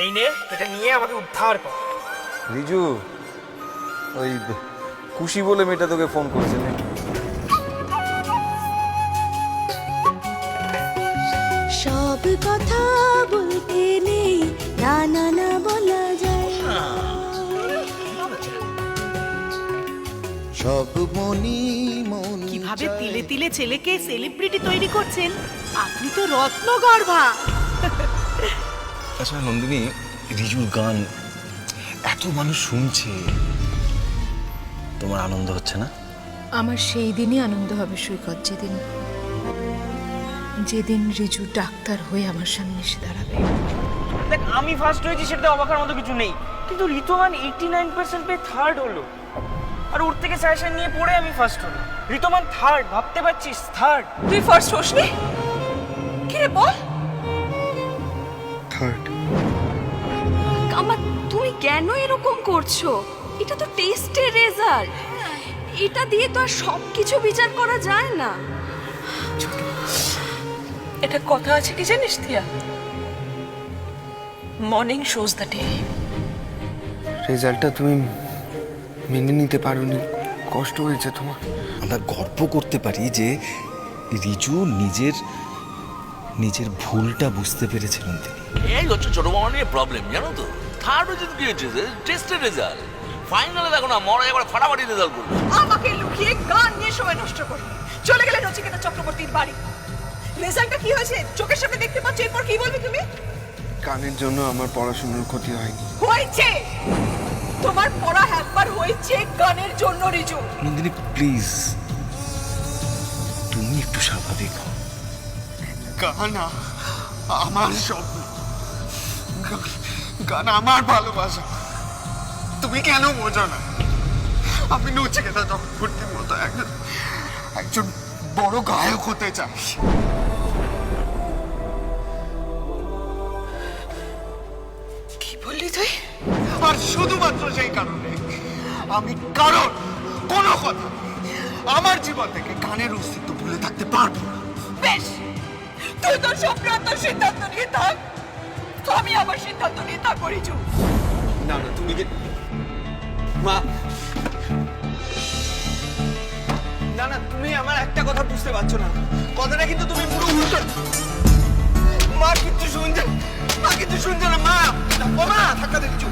এই নে, এটা নিয়ে আমাকে উদ্ধার কর। রিজু, ওই খুশি বলে মেয়েটা তোকে ফোন করেছে নাকি? সব কথা বলতে নেই, না না না বলা যায়। সব মনি মন কিভাবে তিলে তিলে ছেলেকে সেলিব্রিটি তৈরি করছেন, আপনি তো রত্নগর্ভা। আচ্ছা নন্দিনী, রিজুর গান এত মানুষ শুনছে, তোমার আনন্দ হচ্ছে না? আমার সেই দিনই আনন্দ হবে সৈকত, যেদিন রিজু ডাক্তার হয়ে আমার সামনে এসে দাঁড়াবে। দেখ, আমি ফার্স্ট হয়েছি সেটা অবাকের মতো কিছু নেই, কিন্তু ঋতুমান 89% পেয়ে থার্ড হলো, আর ওর থেকে সাজেশন নিয়ে পড়ে আমি ফার্স্ট হলো। ঋতুমান থার্ড, ভাবতে পারছিস? থার্ড। তুই ফার্স্ট হসনি? কি রে বল? থার্ড। আমার তুমি কেন এরকম করছো? এটা তো টেস্টের রেজাল্ট, এটা দিয়ে তো আর সবকিছু বিচার করা যায় না। এটা কথা আছে কি জানিস তিয়া? Morning shows the day. রেজাল্টটা তুমি মেনে নিতে পারোনি, কষ্ট হয়েছে তোমার। আমরা গর্ব করতে পারি যে রিজু নিজের ভুলটা বুঝতে পেরেছে নন্দিনী। এই হচ্ছে ছোট মামা নিয়ে প্রবলেম, জানো তো? থার্ড হয়েছে কি হয়েছে? টেস্টের রেজাল্ট। ফাইনালে দেখো না, মরা একবার ফাটাফাটি রেজাল্ট করবে। আমাকে লুকিয়ে গান নিয়ে সময় নষ্ট করে চলে গেলে নচিকেতা চক্রবর্তীর বাড়ি। রেজাল্টটা কি হয়েছে চোখের সামনে দেখতে পাচ্ছ, এরপর কি বলবে তুমি? গানের জন্য আমার পড়াশোনার ক্ষতি হয়নি। হয়েছে, তোমার পড়া একবার হয়েছে গানের জন্য রিজু। নন্দিনী প্লিজ, তুমি একটু স্বাভাবিক হও। গান আমার স্বপ্ন, গান আমার ভালোবাসা। তুমি কেন বোঝো না? আমি নচিকেতা চক্রবর্তীর মতো একজন বড় গায়ক হতে চাই। কি বললি তুই? আর শুধুমাত্র সেই কারণে আমি কোনো কথা আমার জীবন থেকে গানের অস্তিত্ব ভুলে থাকতে পারবো না। বেশ, তুই তোর স্বপ্ন আর তোর সিদ্ধান্ত নিয়ে থাক, আমি আমার সিদ্ধান্ত নিয়ে থাকবো রিজু। না না, তুমি মা, না না, তুমি আমার একটা কথা বুঝতে পারছো না। কথাটা কিন্তু তুমি পুরো উল্টো। মা কিন্তু শুনছে, মা কিন্তু শুনছে না। মা, ও মা, ধাক্কা দে কিছু।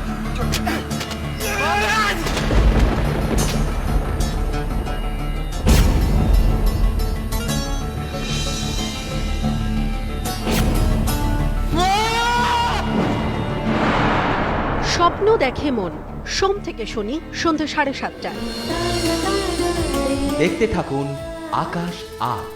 স্বপ্ন দেখে মন, সোম থেকে শনি সন্ধ্যে 7:30টায়। দেখতে থাকুন আকাশ 8।